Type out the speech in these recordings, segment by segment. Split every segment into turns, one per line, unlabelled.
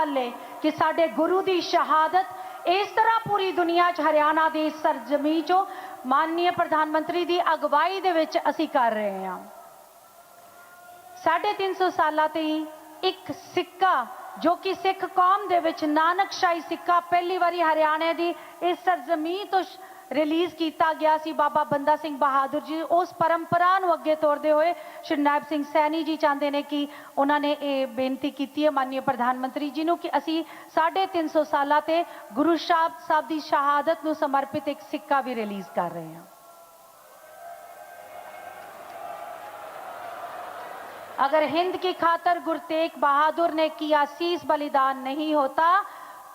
गल है कि साडे गुरु की शहादत इस तरह पूरी दुनिया च हरियाणा की सरजमी चो माननीय प्रधानमंत्री की अगवाई दे विच असी कर रहे हैं। 350 साल ते एक सिक्का जो कि सिख कौम दे विच नानकशाही सिक्का पहली बारी हरियाणा की इस सरजमी तो रिलीज किया गया सी। बाबा बंदा सिंह बहादुर जी उस परंपरा अगे तोड़ते हुए श्री नायब सिंह सैनी जी चाहते हैं कि उन्होंने ये बेनती की है माननीय प्रधानमंत्री जी को कि असी 350 साल ते गुरु साहब की शहादत को समर्पित एक सिक्का भी रिलीज कर रहे हैं। अगर हिंद की खातर गुरु तेग बहादुर ने किया शीस बलिदान नहीं होता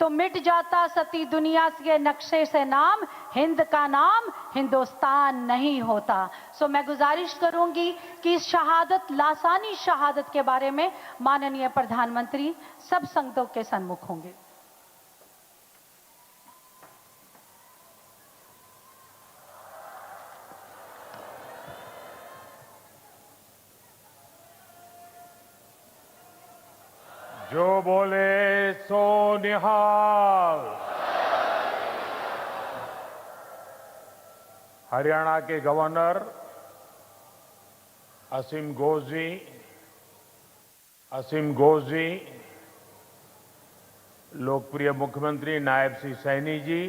तो मिट जाता सती दुनिया के नक्शे से नाम, हिंद का नाम हिंदुस्तान नहीं होता। सो मैं गुजारिश करूंगी कि इस शहादत लासानी शहादत के बारे में माननीय प्रधानमंत्री सब संगतों के सन्मुख होंगे।
जो बोले सो निहाल। हरियाणा के गवर्नर असीम घोष जी, लोकप्रिय मुख्यमंत्री नायब सिंह सैनी जी,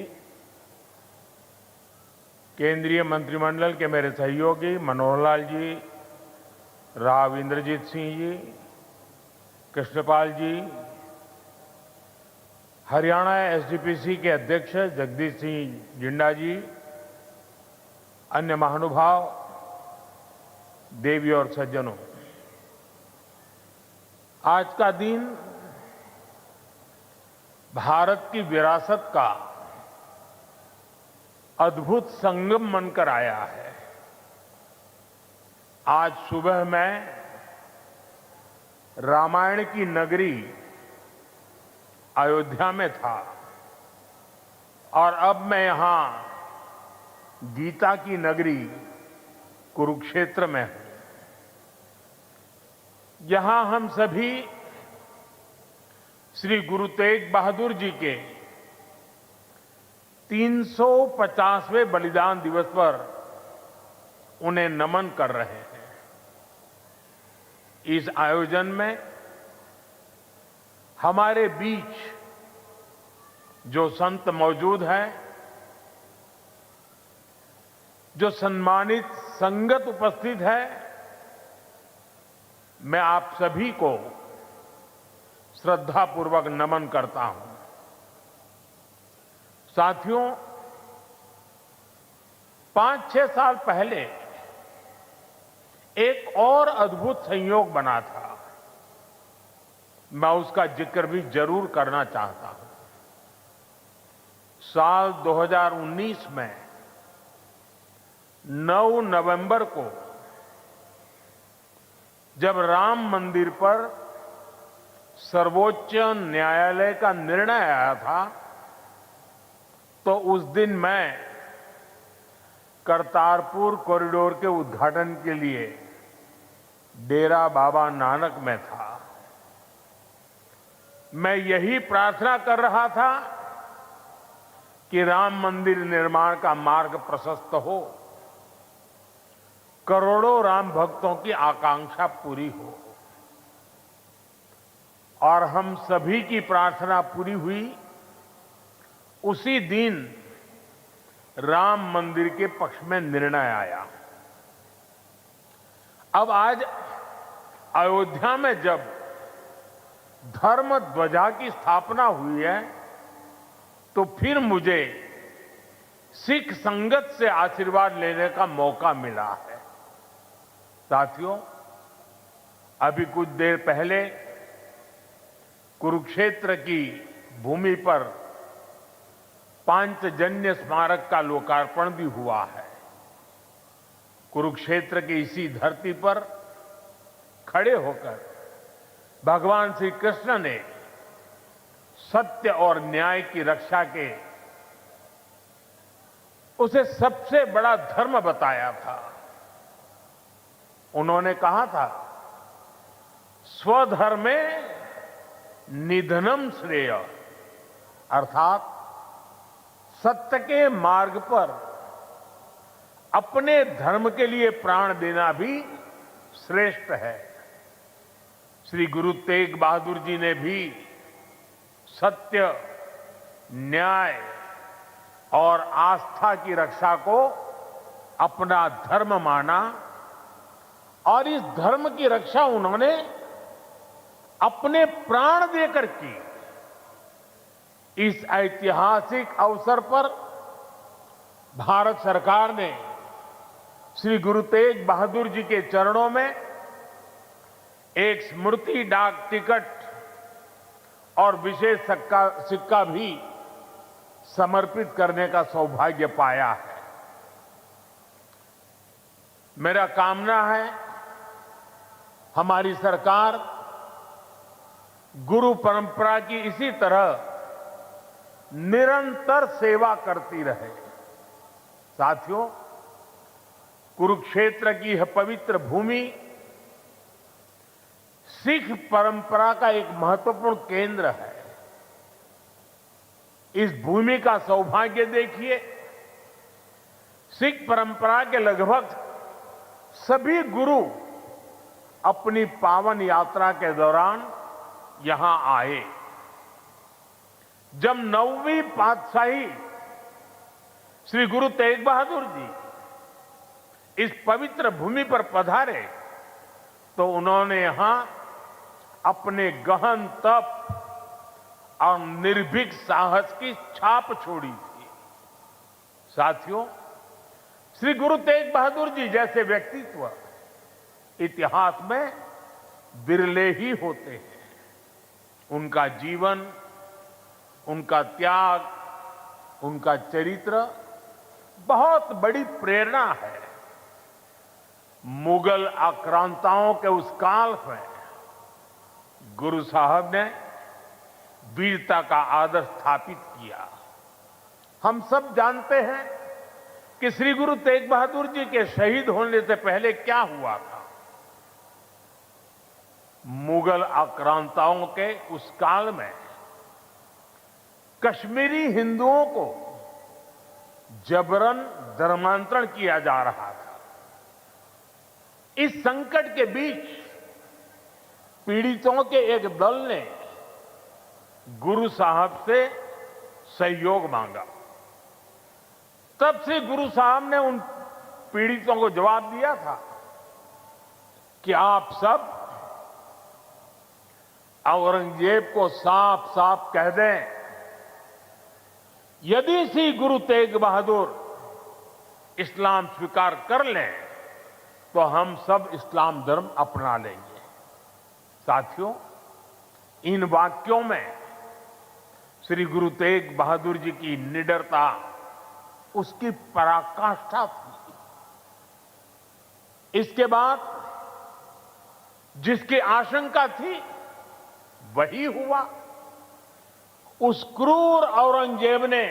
केंद्रीय मंत्रिमंडल के मेरे सहयोगी मनोहर लाल जी, राव इंद्रजीत सिंह जी, कृष्णपाल जी, हरियाणा एसजीपीसी के अध्यक्ष जगदीश सिंह जिंडा जी, अन्य महानुभाव, देवी और सज्जनों, आज का दिन भारत की विरासत का अद्भुत संगम बनकर आया है। आज सुबह मैं रामायण की नगरी अयोध्या में था और अब मैं यहां गीता की नगरी कुरुक्षेत्र में हूं। यहां हम सभी श्री गुरु तेग बहादुर जी के 350वें बलिदान दिवस पर उन्हें नमन कर रहे हैं। इस आयोजन में हमारे बीच जो संत मौजूद हैं, जो सम्मानित संगत उपस्थित है, मैं आप सभी को श्रद्धापूर्वक नमन करता हूं। साथियों, 5-6 साल पहले एक और अद्भुत संयोग बना था, मैं उसका जिक्र भी जरूर करना चाहता हूं। साल 2019 में 9 नवंबर को जब राम मंदिर पर सर्वोच्च न्यायालय का निर्णय आया था, तो उस दिन मैं करतारपुर कॉरिडोर के उद्घाटन के लिए डेरा बाबा नानक में था। मैं यही प्रार्थना कर रहा था कि राम मंदिर निर्माण का मार्ग प्रशस्त हो, करोड़ों राम भक्तों की आकांक्षा पूरी हो। और हम सभी की प्रार्थना पूरी हुई। उसी दिन राम मंदिर के पक्ष में निर्णय आया। अब आज अयोध्या में जब धर्म ध्वजा की स्थापना हुई है, तो फिर मुझे सिख संगत से आशीर्वाद लेने का मौका मिला है। साथियों, अभी कुछ देर पहले कुरुक्षेत्र की भूमि पर पांचजन्य स्मारक का लोकार्पण भी हुआ है। कुरुक्षेत्र की इसी धरती पर खड़े होकर भगवान श्री कृष्ण ने सत्य और न्याय की रक्षा के उसे सबसे बड़ा धर्म बताया था। उन्होंने कहा था, स्वधर्मे निधनम श्रेय, अर्थात सत्य के मार्ग पर अपने धर्म के लिए प्राण देना भी श्रेष्ठ है। श्री गुरु तेग बहादुर जी ने भी सत्य, न्याय और आस्था की रक्षा को अपना धर्म माना और इस धर्म की रक्षा उन्होंने अपने प्राण देकर की। इस ऐतिहासिक अवसर पर भारत सरकार ने श्री गुरु तेग बहादुर जी के चरणों में एक स्मृति डाक टिकट और विशेष सिक्का भी समर्पित करने का सौभाग्य पाया है। मेरा कामना है हमारी सरकार गुरु परंपरा की इसी तरह निरंतर सेवा करती रहे। साथियों, कुरुक्षेत्र की यह पवित्र भूमि सिख परंपरा का एक महत्वपूर्ण केंद्र है। इस भूमि का सौभाग्य देखिए, सिख परंपरा के लगभग सभी गुरु अपनी पावन यात्रा के दौरान यहां आए। जब 9वीं पातशाही श्री गुरु तेग बहादुर जी इस पवित्र भूमि पर पधारे तो उन्होंने यहां अपने गहन तप और निर्भीक साहस की छाप छोड़ी थी। साथियों, श्री गुरु तेग बहादुर जी जैसे व्यक्तित्व इतिहास में बिरले ही होते हैं। उनका जीवन, उनका त्याग, उनका चरित्र बहुत बड़ी प्रेरणा है। मुगल आक्रांताओं के उस काल में गुरु साहब ने वीरता का आदर्श स्थापित किया। हम सब जानते हैं कि श्री गुरु तेग बहादुर जी के शहीद होने से पहले क्या हुआ था। मुगल आक्रांताओं के उस काल में कश्मीरी हिंदुओं को जबरन धर्मांतरण किया जा रहा था। इस संकट के बीच पीड़ितों के एक दल ने गुरु साहब से सहयोग मांगा। तब से गुरु साहब ने उन पीड़ितों को जवाब दिया था कि आप सब औरंगजेब को साफ साफ कह दें, यदि श्री गुरु तेग बहादुर इस्लाम स्वीकार कर लें तो हम सब इस्लाम धर्म अपना लेंगे। साथियों, इन वाक्यों में श्री गुरु तेग बहादुर जी की निडरता, उसकी पराकाष्ठा थी। इसके बाद जिसकी आशंका थी वही हुआ। उस क्रूर औरंगजेब ने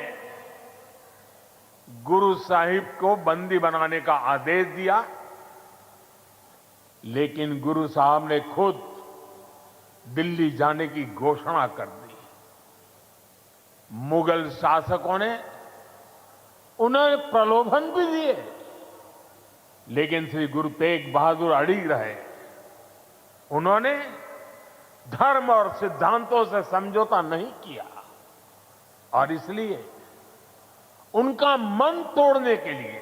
गुरु साहिब को बंदी बनाने का आदेश दिया, लेकिन गुरु साहब ने खुद दिल्ली जाने की घोषणा कर दी। मुगल शासकों ने उन्हें प्रलोभन भी दिए, लेकिन श्री गुरु तेग बहादुर अड़िग रहे। उन्होंने धर्म और सिद्धांतों से समझौता नहीं किया और इसलिए उनका मन तोड़ने के लिए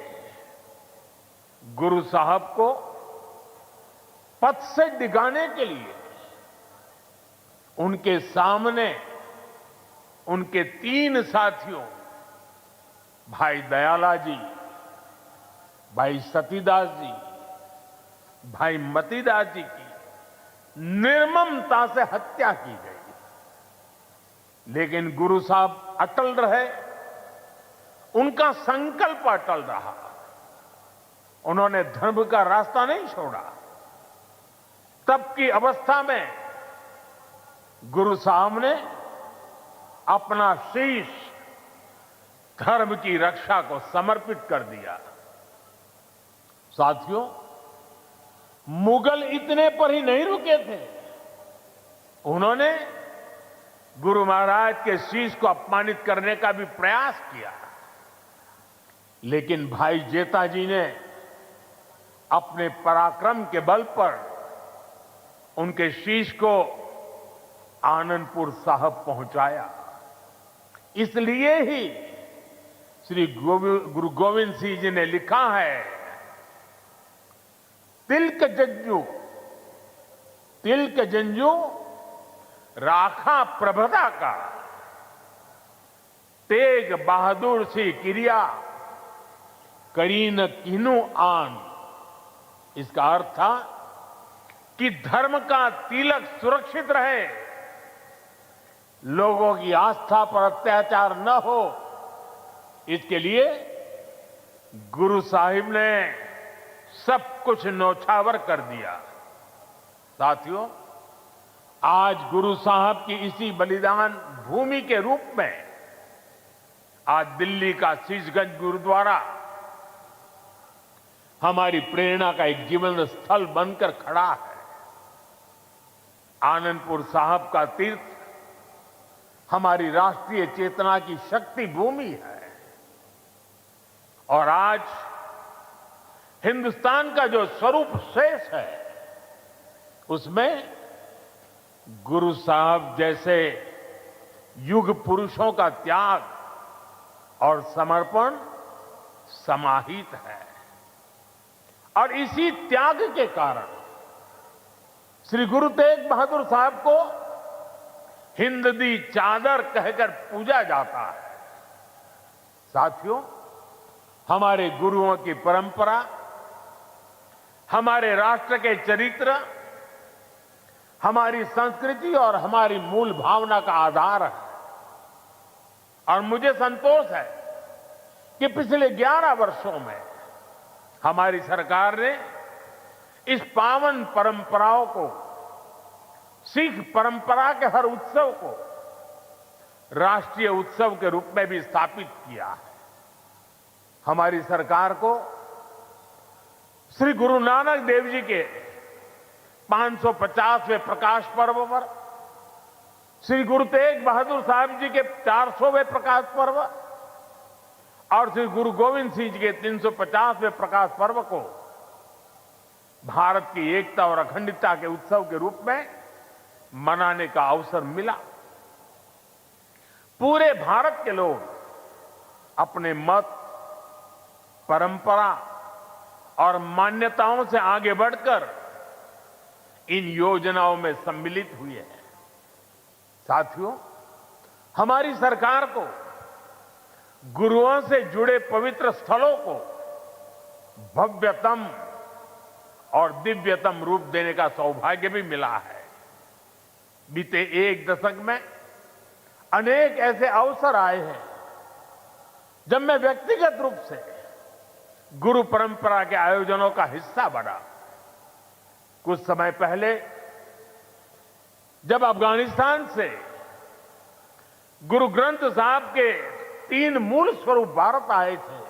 गुरु साहब को पद से डिगाने के लिए उनके सामने उनके 3 साथियों भाई दयाला जी, भाई सतीदास जी, भाई मतीदास जी की निर्ममता से हत्या की गई। लेकिन गुरु साहब अटल रहे, उनका संकल्प अटल रहा। उन्होंने धर्म का रास्ता नहीं छोड़ा। तब की अवस्था में गुरु साहब ने अपना शीश धर्म की रक्षा को समर्पित कर दिया। साथियों, मुगल इतने पर ही नहीं रुके थे। उन्होंने गुरु महाराज के शीश को अपमानित करने का भी प्रयास किया, लेकिन भाई जेता जी ने अपने पराक्रम के बल पर उनके शीश को आनंदपुर साहब पहुंचाया। इसलिए ही श्री गुरु गोविंद सिंह जी ने लिखा है, तिलक जंजू राखा प्रभता का, तेग बहादुर सी क्रिया करीन किन्नु आन। इसका अर्थ था कि धर्म का तिलक सुरक्षित रहे, लोगों की आस्था पर अत्याचार न हो, इसके लिए गुरु साहिब ने सब कुछ न्यौछावर कर दिया। साथियों, आज गुरु साहब की इसी बलिदान भूमि के रूप में आज दिल्ली का शीशगंज गुरुद्वारा हमारी प्रेरणा का एक जीवन स्थल बनकर खड़ा है। आनंदपुर साहब का तीर्थ हमारी राष्ट्रीय चेतना की शक्ति भूमि है और आज हिंदुस्तान का जो स्वरूप शेष है उसमें गुरु साहब जैसे युग पुरुषों का त्याग और समर्पण समाहित है। और इसी त्याग के कारण श्री गुरु तेग बहादुर साहब को हिंद दी चादर कहकर पूजा जाता है। साथियों, हमारे गुरुओं की परंपरा हमारे राष्ट्र के चरित्र, हमारी संस्कृति और हमारी मूल भावना का आधार है। और मुझे संतोष है कि पिछले 11 वर्षों में हमारी सरकार ने इस पावन परंपराओं को, सिख परंपरा के हर उत्सव को राष्ट्रीय उत्सव के रूप में भी स्थापित किया है। हमारी सरकार को श्री गुरु नानक देव जी के 550वें प्रकाश पर्व पर, श्री गुरु तेग बहादुर साहब जी के 400वें प्रकाश पर्व और श्री गुरु गोविंद सिंह जी के 350वें प्रकाश पर्व को भारत की एकता और अखंडता के उत्सव के रूप में मनाने का अवसर मिला। पूरे भारत के लोग अपने मत, परंपरा और मान्यताओं से आगे बढ़कर इन योजनाओं में सम्मिलित हुए हैं। साथियों, हमारी सरकार को गुरुओं से जुड़े पवित्र स्थलों को भव्यतम और दिव्यतम रूप देने का सौभाग्य भी मिला है। बीते एक दशक में अनेक ऐसे अवसर आए हैं जब मैं व्यक्तिगत रूप से गुरु परंपरा के आयोजनों का हिस्सा बना। कुछ समय पहले जब अफगानिस्तान से गुरु ग्रंथ साहब के 3 मूल स्वरूप भारत आए थे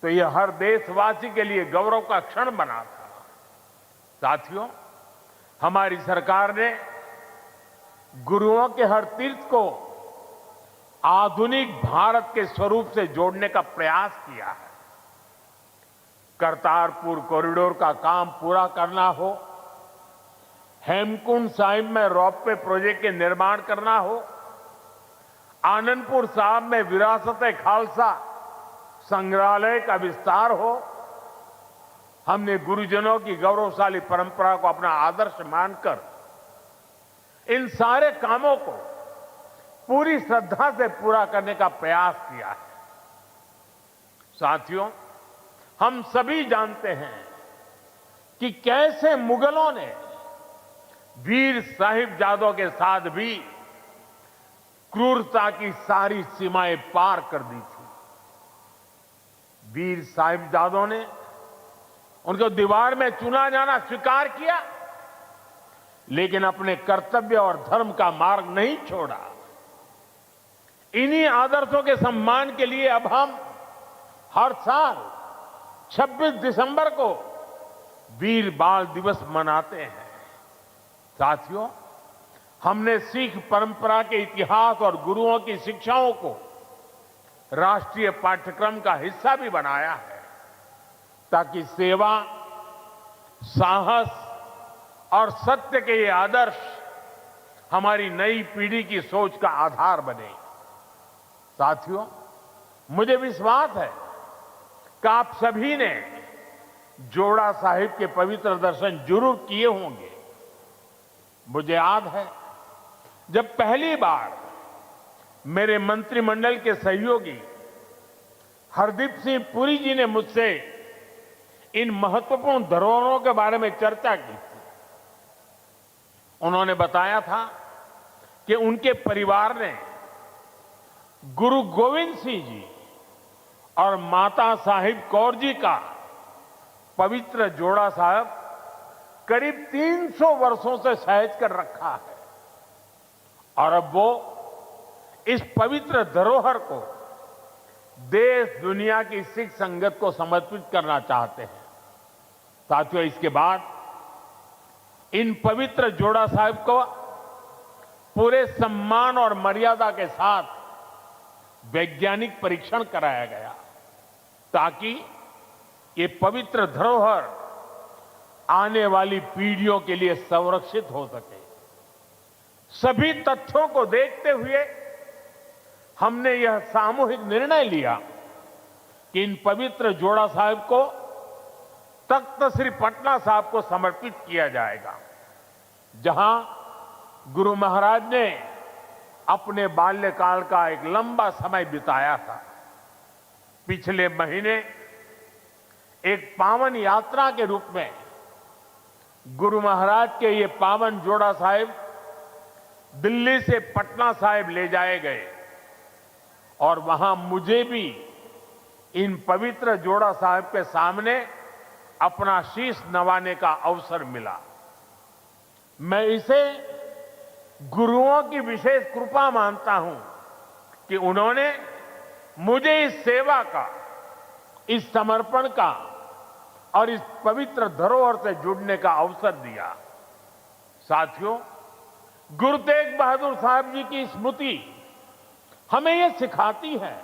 तो यह हर देशवासी के लिए गौरव का क्षण बना था। साथियों, हमारी सरकार ने गुरुओं के हर तीर्थ को आधुनिक भारत के स्वरूप से जोड़ने का प्रयास किया है। करतारपुर कॉरिडोर का काम पूरा करना हो, हेमकुंड साहिब में रोपवे प्रोजेक्ट के निर्माण करना हो, आनंदपुर साहब में विरासत-ए खालसा संग्रहालय का विस्तार हो, हमने गुरुजनों की गौरवशाली परंपरा को अपना आदर्श मानकर इन सारे कामों को पूरी श्रद्धा से पूरा करने का प्रयास किया है। साथियों, हम सभी जानते हैं कि कैसे मुगलों ने वीर साहिबजादों के साथ भी क्रूरता की सारी सीमाएं पार कर दी थी। वीर साहिबजादों ने उनको दीवार में चुना जाना स्वीकार किया, लेकिन अपने कर्तव्य और धर्म का मार्ग नहीं छोड़ा। इन्हीं आदर्शों के सम्मान के लिए अब हम हर साल 26 दिसंबर को वीर बाल दिवस मनाते हैं। साथियों, हमने सिख परंपरा के इतिहास और गुरुओं की शिक्षाओं को राष्ट्रीय पाठ्यक्रम का हिस्सा भी बनाया है, ताकि सेवा, साहस और सत्य के ये आदर्श हमारी नई पीढ़ी की सोच का आधार बने। साथियों, मुझे विश्वास है कि आप सभी ने जोड़ा साहिब के पवित्र दर्शन जरूर किए होंगे। मुझे याद है, जब पहली बार मेरे मंत्रिमंडल के सहयोगी हरदीप सिंह पुरी जी ने मुझसे इन महत्वपूर्ण धरोहरों के बारे में चर्चा की थी, उन्होंने बताया था कि उनके परिवार ने गुरु गोविंद सिंह जी और माता साहिब कौर जी का पवित्र जोड़ा साहब करीब 300 वर्षों से सहेज कर रखा है और अब वो इस पवित्र धरोहर को देश दुनिया की सिख संगत को समर्पित करना चाहते हैं। साथियों, इसके बाद इन पवित्र जोड़ा साहिब को पूरे सम्मान और मर्यादा के साथ वैज्ञानिक परीक्षण कराया गया, ताकि ये पवित्र धरोहर आने वाली पीढ़ियों के लिए संरक्षित हो सके। सभी तथ्यों को देखते हुए हमने यह सामूहिक निर्णय लिया कि इन पवित्र जोड़ा साहिब को तख्त श्री पटना साहिब को समर्पित किया जाएगा, जहां गुरु महाराज ने अपने बाल्यकाल का एक लंबा समय बिताया था। पिछले महीने एक पावन यात्रा के रूप में गुरु महाराज के ये पावन जोड़ा साहिब दिल्ली से पटना साहिब ले जाए गए और वहां मुझे भी इन पवित्र जोड़ा साहिब के सामने अपना शीश नवाने का अवसर मिला। मैं इसे गुरुओं की विशेष कृपा मानता हूं कि उन्होंने मुझे इस सेवा का, इस समर्पण का और इस पवित्र धरोहर से जुड़ने का अवसर दिया। साथियों, गुरु तेग बहादुर साहब जी की स्मृति हमें यह सिखाती है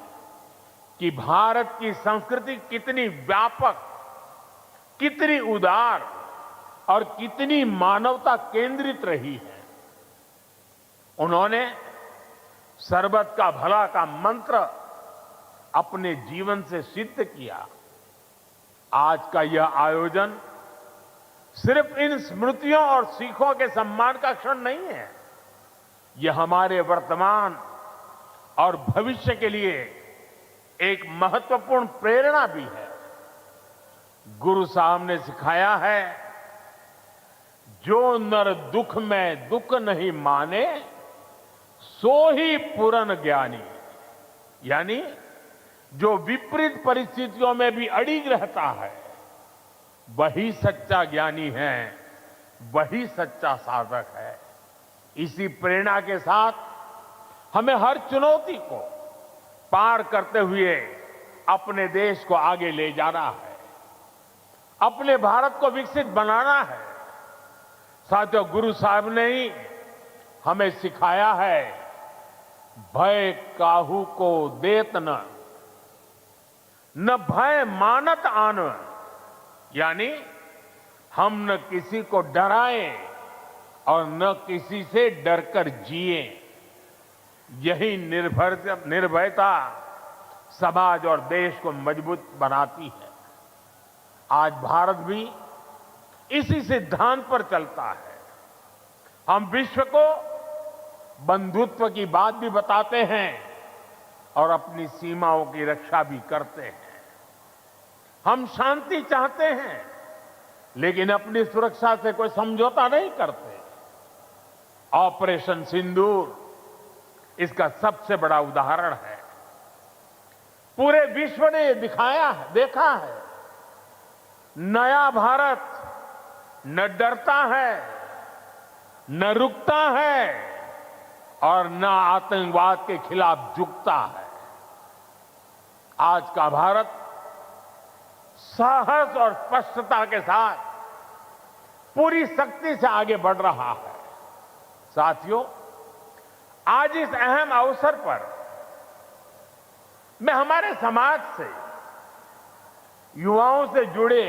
कि भारत की संस्कृति कितनी व्यापक, कितनी उदार और कितनी मानवता केंद्रित रही है। उन्होंने सर्वत का भला का मंत्र अपने जीवन से सिद्ध किया। आज का यह आयोजन सिर्फ इन स्मृतियों और सीखों के सम्मान का क्षण नहीं है, यह हमारे वर्तमान और भविष्य के लिए एक महत्वपूर्ण प्रेरणा भी है। गुरु साहब ने सिखाया है, जो नर दुख में दुख नहीं माने, सो ही पूर्ण ज्ञानी। यानी जो विपरीत परिस्थितियों में भी अड़िग रहता है, वही सच्चा ज्ञानी है, वही सच्चा साधक है। इसी प्रेरणा के साथ हमें हर चुनौती को पार करते हुए अपने देश को आगे ले जाना है, अपने भारत को विकसित बनाना है। साथियों, गुरु साहब ने ही हमें सिखाया है, भय काहू को देत न भय मानत आन। यानी हम न किसी को डराएं और न किसी से डरकर जिए। यही निर्भयता समाज और देश को मजबूत बनाती है। आज भारत भी इसी सिद्धांत पर चलता है। हम विश्व को बंधुत्व की बात भी बताते हैं और अपनी सीमाओं की रक्षा भी करते हैं। हम शांति चाहते हैं, लेकिन अपनी सुरक्षा से कोई समझौता नहीं करते। ऑपरेशन सिंदूर इसका सबसे बड़ा उदाहरण है। पूरे विश्व ने देखा है, नया भारत न डरता है, न रुकता है और न आतंकवाद के खिलाफ झुकता है। आज का भारत साहस और स्पष्टता के साथ पूरी शक्ति से आगे बढ़ रहा है। साथियों, आज इस अहम अवसर पर मैं हमारे समाज से, युवाओं से जुड़े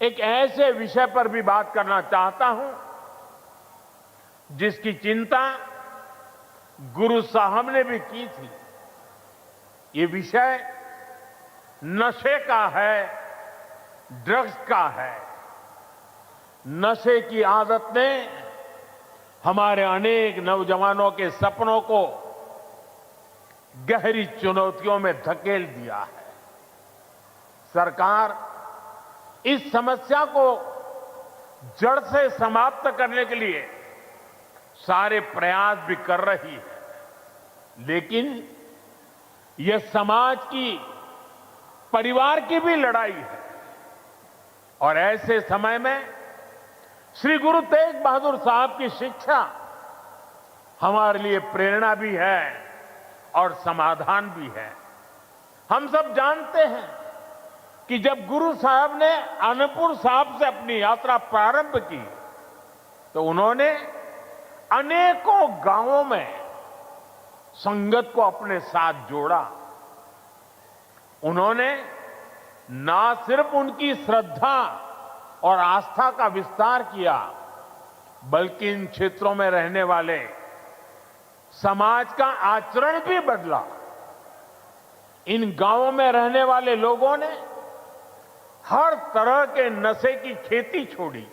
एक ऐसे विषय पर भी बात करना चाहता हूं जिसकी चिंता गुरु साहब ने भी की थी। ये विषय नशे का है, ड्रग्स का है। नशे की आदत ने हमारे अनेक नौजवानों के सपनों को गहरी चुनौतियों में धकेल दिया है। सरकार इस समस्या को जड़ से समाप्त करने के लिए सारे प्रयास भी कर रही है, लेकिन यह समाज की, परिवार की भी लड़ाई है। और ऐसे समय में श्री गुरु तेग बहादुर साहब की शिक्षा हमारे लिए प्रेरणा भी है और समाधान भी है। हम सब जानते हैं कि जब गुरु साहब ने आनंदपुर साहब से अपनी यात्रा प्रारंभ की तो उन्होंने अनेकों गांवों में संगत को अपने साथ जोड़ा। उन्होंने ना सिर्फ उनकी श्रद्धा और आस्था का विस्तार किया, बल्कि इन क्षेत्रों में रहने वाले समाज का आचरण भी बदला। इन गांवों में रहने वाले लोगों ने हर तरह के नशे की खेती छोड़ी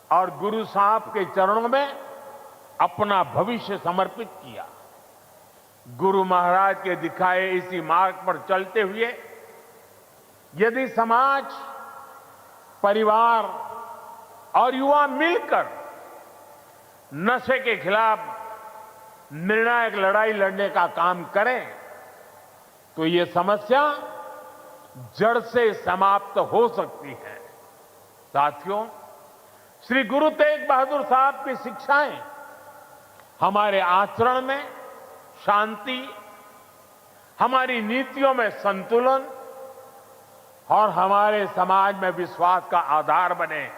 और गुरु साहब के चरणों में अपना भविष्य समर्पित किया। गुरु महाराज के दिखाए इसी मार्ग पर चलते हुए यदि समाज, परिवार और युवा मिलकर नशे के खिलाफ निर्णायक लड़ाई लड़ने का काम करें तो ये समस्या जड़ से समाप्त हो सकती है। साथियों, श्री गुरु तेग बहादुर साहब की शिक्षाएं हमारे आचरण में शांति, हमारी नीतियों में संतुलन और हमारे समाज में विश्वास का आधार बने,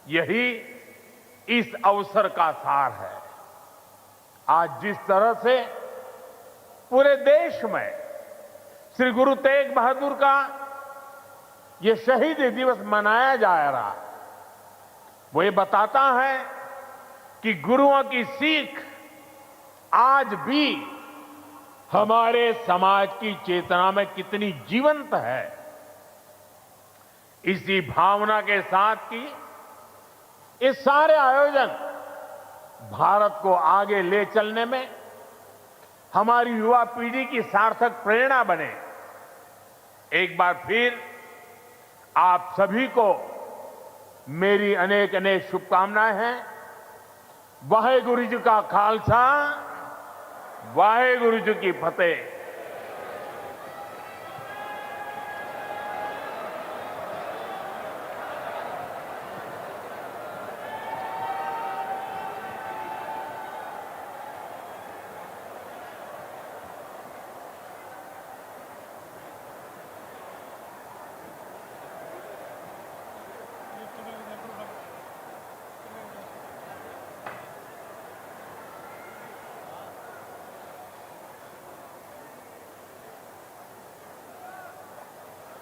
यही इस अवसर का सार है। आज जिस तरह से पूरे देश में श्री गुरु तेग बहादुर का ये शहीदी दिवस मनाया जा रहा है, वो ये बताता है कि गुरुओं की सीख आज भी हमारे समाज की चेतना में कितनी जीवंत है। इसी भावना के साथ की ये सारे आयोजन भारत को आगे ले चलने में हमारी युवा पीढ़ी की सार्थक प्रेरणा बने। एक बार फिर आप सभी को मेरी अनेक अनेक शुभकामनाएं हैं। वाहेगुरु जी का खालसा, वाहेगुरु जी की फतेह।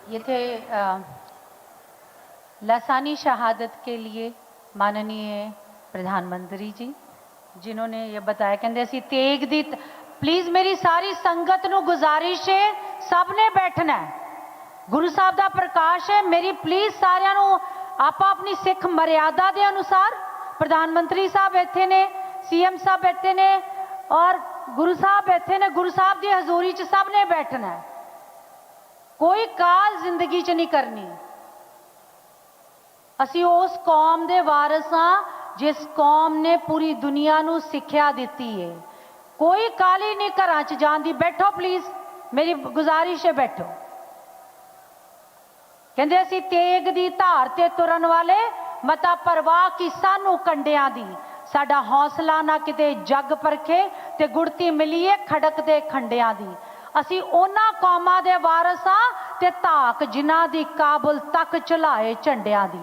ये थे लासानी शहादत के लिए माननीय प्रधानमंत्री जी, जिन्होंने ये बताया कहते असी तेग दी। प्लीज मेरी सारी संगत नू गुजारिश है, सब ने बैठना है, गुरु साहब का प्रकाश है। मेरी प्लीज सारिਆਂ ਨੂੰ आपा अपनी सिख मर्यादा के अनुसार, प्रधानमंत्री साहब इत्थे ने, सीएम साहब इत्थे ने और गुरु साहब इत्थे ने, गुरु साहब की हजूरी च सब ने बैठना है। कोई काल जिंदगी च नहीं करनी। असी उस कौम दे वारिस हां जिस कौम ने पूरी दुनिया नू सिक्ख्या दिती है। कोई काली नहीं घरां च जाण दी। बैठो प्लीज, मेरी गुजारिश है, बैठो। कहंदे असी तेग दी धार ते तुरन वाले, मता परवाह की सानू कंडियां दी। साडा हौसला ना किते जग परखे ते गुड़ती मिली है खड़क दे खंडियां दी। असी उन्हां कौमां दे वारिस हां ते धाक जिन्हां दी काबुल तक चलाए झंडियां दी।